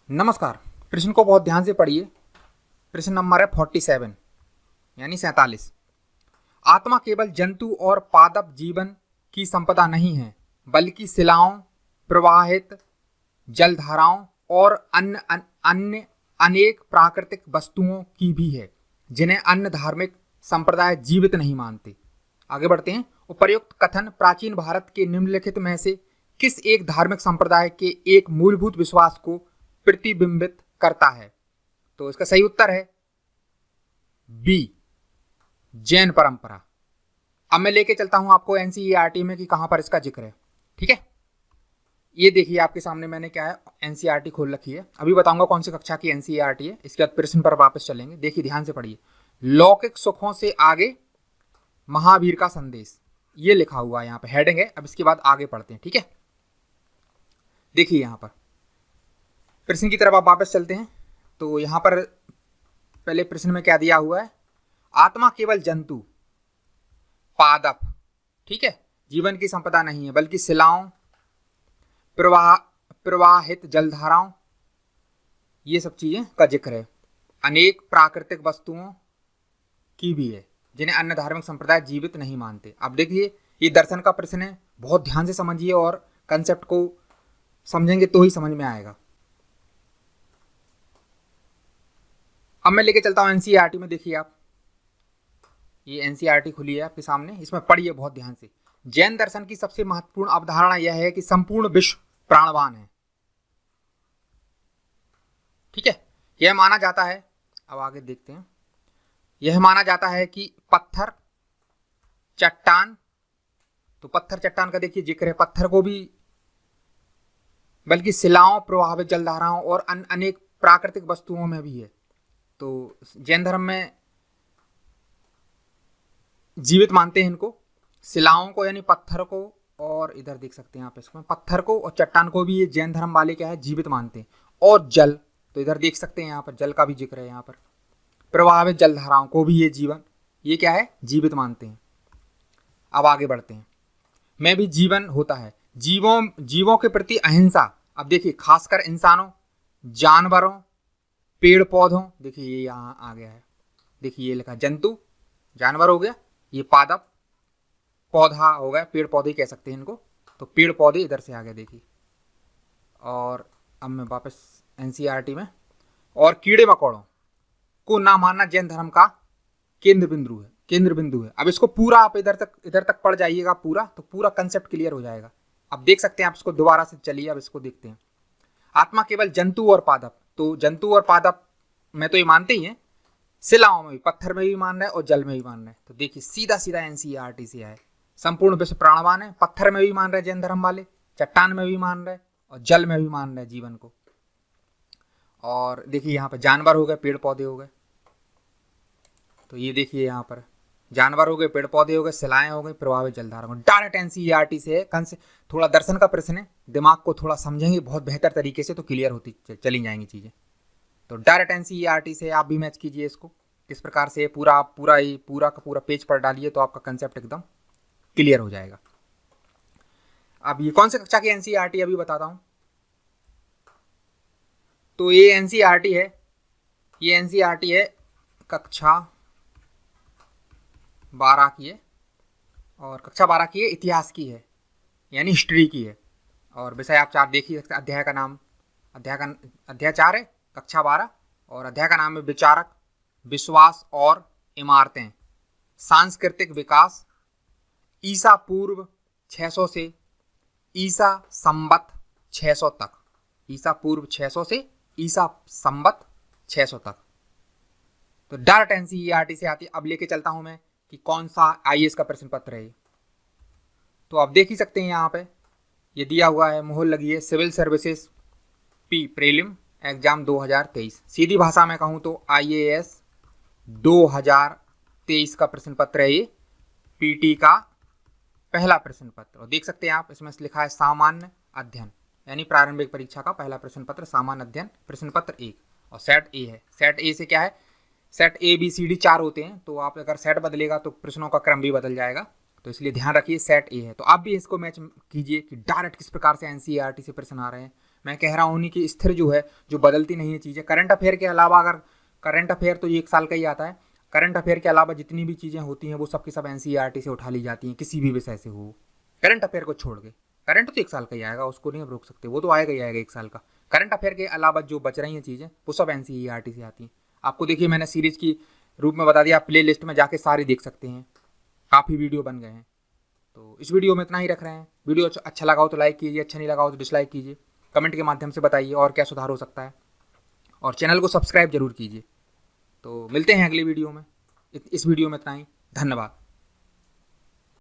नमस्कार। प्रश्न को बहुत ध्यान से पढ़िए। प्रश्न नंबर है 47 यानी 47। आत्मा केवल जंतु और पादप जीवन की संपदा नहीं है, बल्कि शिलाओं, प्रवाहित जलधाराओं और अन्य अनेक प्राकृतिक वस्तुओं की भी है, जिन्हें अन्य धार्मिक संप्रदाय जीवित नहीं मानते। आगे बढ़ते हैं। उपर्युक्त कथन प्राचीन भारत के निम्नलिखित में से किस एक धार्मिक संप्रदाय के एक मूलभूत विश्वास को प्रतिबिंबित करता है? तो इसका सही उत्तर है बी, जैन परंपरा। अब मैं लेके चलता हूं आपको एनसीईआरटी में कि कहां पर इसका जिक्र है। ठीक है, ये देखिए आपके सामने मैंने क्या है, एनसीईआरटी खोल रखी है। अभी बताऊंगा कौन सी कक्षा की एनसीईआरटी है, इसके बाद प्रश्न पर वापस चलेंगे। देखिए ध्यान से पढ़िए। लौकिक सुखों से आगे महावीर का संदेश, ये लिखा हुआ है यहाँ पे, हेडिंग है। अब इसके बाद आगे पढ़ते हैं। ठीक है, देखिए यहां पर प्रश्न की तरफ आप वापस चलते हैं। तो यहां पर पहले प्रश्न में क्या दिया हुआ है? आत्मा केवल जंतु, पादप, ठीक है, जीवन की संपदा नहीं है, बल्कि शिलाओं, प्रवाहित जलधाराओं, ये सब चीजें का जिक्र है। अनेक प्राकृतिक वस्तुओं की भी है, जिन्हें अन्य धार्मिक संप्रदाय जीवित नहीं मानते। अब देखिए, ये दर्शन का प्रश्न है, बहुत ध्यान से समझिए और कंसेप्ट को समझेंगे तो ही समझ में आएगा। अब मैं लेके चलता हूं एनसीईआरटी में। देखिए आप, ये एनसीईआरटी खुली है आपके सामने, इसमें पढ़िए बहुत ध्यान से। जैन दर्शन की सबसे महत्वपूर्ण अवधारणा यह है कि संपूर्ण विश्व प्राणवान है। ठीक है, यह माना जाता है, अब आगे देखते हैं। यह माना जाता है कि पत्थर, चट्टान, तो पत्थर चट्टान का देखिए जिक्र है, पत्थर को भी, बल्कि शिलाओं, प्रवाहित जलधाराओं और अनेक प्राकृतिक वस्तुओं में भी है। तो जैन धर्म में जीवित मानते हैं इनको, शिलाओं को यानी पत्थर को, और इधर देख सकते हैं आप इसमें, पत्थर को और चट्टान को भी ये जैन धर्म वाले क्या है, जीवित मानते हैं। और जल, तो इधर देख सकते हैं यहाँ पर जल का भी जिक्र है। यहाँ पर प्रवाहित जलधाराओं को भी ये जीवन, ये क्या है, जीवित मानते हैं। अब आगे बढ़ते हैं। में भी जीवन होता है, जीवों के प्रति अहिंसा। अब देखिए, खासकर इंसानों, जानवरों, पेड़ पौधों, देखिए ये यहाँ आ गया है, देखिए ये लिखा जंतु, जानवर हो गया, ये पादप, पौधा हो गया, पेड़ पौधे कह सकते हैं इनको, तो पेड़ पौधे इधर से आ गए देखिए। और अब मैं वापस एनसीईआरटी में, और कीड़े मकोड़ों को ना मानना जैन धर्म का केंद्र बिंदु है। अब इसको पूरा आप इधर तक पढ़ जाइएगा पूरा, तो पूरा कंसेप्ट क्लियर हो जाएगा। अब देख सकते हैं आप इसको, दोबारा से चलिए अब इसको देखते हैं। आत्मा केवल जंतु और पादप, तो जंतु और पादप में तो ये मानते ही हैं, शिलाओं में भी, पत्थर में भी मान रहे हैं और जल में भी मान रहे हैं। तो देखिए सीधा सीधा एनसीईआरटी से है। संपूर्ण विश्व प्राणवान है, पत्थर में भी मान रहे हैं जैन धर्म वाले, चट्टान में भी मान रहे हैं और जल में भी मान रहे हैं जीवन को। और देखिए यहाँ पर जानवर हो गए, पेड़ पौधे हो गए, तो ये देखिए यहाँ पर जानवर हो गए, पेड़ पौधे हो गए, शिलाएं हो गई, प्रवाहित जलधारा। डायरेक्ट एनसीईआरटी से है, थोड़ा दर्शन का प्रश्न है, दिमाग को थोड़ा समझेंगे बहुत बेहतर तरीके से तो क्लियर होती चली जाएंगी चीजें। तो डायरेक्ट एनसीईआरटी से आप भी मैच कीजिए इसको, इस प्रकार से पूरा का पूरा पेज पर डालिए तो आपका कंसेप्ट एकदम क्लियर हो जाएगा। अब ये कौन सी कक्षा की एनसीईआरटी अभी बताता हूं। तो ये एनसीईआरटी है, ये एनसीईआरटी है कक्षा 12 की है, और कक्षा 12 की है, इतिहास की है, यानी हिस्ट्री की है। और विषय आप 4 देखिए, अध्याय का नाम, अध्याय 4 है, कक्षा 12, और अध्याय का नाम है विचारक, विश्वास और इमारतें, सांस्कृतिक विकास, ईसा पूर्व 600 से ईसा संवत 600 तक, ईसा पूर्व 600 से ईसा संवत 600 तक। तो डायरेक्ट एनसीईआरटी से आती है। अब लेके चलता हूं मैं कि कौन सा आईएएस का प्रश्न पत्र है। तो आप देख ही सकते हैं यहाँ पे ये दिया हुआ है, मोहर लगी है, civil services P prelim exam 2023। सीधी भाषा में कहूँ तो आईएएस 2023 का प्रश्न पत्र है ये, पीटी का पहला प्रश्न पत्र। और देख सकते हैं आप, इसमें लिखा है सामान्य अध्ययन, यानी प्रारंभिक परीक्षा का पहला प्रश्न पत्र, सामान्य अध्ययन प्रश्न पत्र 1। और सेट ए है, सेट ए से क्या है, set A B C D 4 होते हैं, तो आप अगर सेट बदलेगा तो प्रश्नों का क्रम भी बदल जाएगा, तो इसलिए ध्यान रखिए सेट ए है। तो आप भी इसको मैच कीजिए कि डायरेक्ट किस प्रकार से एनसीईआरटी से प्रश्न आ रहे हैं। मैं कह रहा हूँ नहीं कि स्थिर जो है, जो बदलती नहीं है चीज़ें। करंट अफेयर के अलावा अगर करंट अफेयर तो ये 1 साल का ही आता है। करंट अफेयर के अलावा जितनी भी चीज़ें होती हैं वो सब की सब एनसीईआरटी से उठा ली जाती हैं, किसी भी विषय से हो, करंट अफेयर को छोड़ के। करंट तो 1 साल का ही आएगा, उसको नहीं हम रोक सकते, वो तो आएगा ही आएगा 1 साल का। करंट अफेयर के अलावा जो बच रही हैं चीज़ें वो सब एनसीईआरटी से आती हैं। आपको देखिए मैंने सीरीज की रूप में बता दिया, आप प्ले लिस्ट में जाके सारी देख सकते हैं, काफ़ी वीडियो बन गए हैं। तो इस वीडियो में इतना ही रख रहे हैं। वीडियो अच्छा लगा हो तो लाइक कीजिए, अच्छा नहीं लगा हो तो डिसलाइक कीजिए, कमेंट के माध्यम से बताइए और क्या सुधार हो सकता है, और चैनल को सब्सक्राइब जरूर कीजिए। तो मिलते हैं अगली वीडियो में। इस वीडियो में इतना ही, धन्यवाद।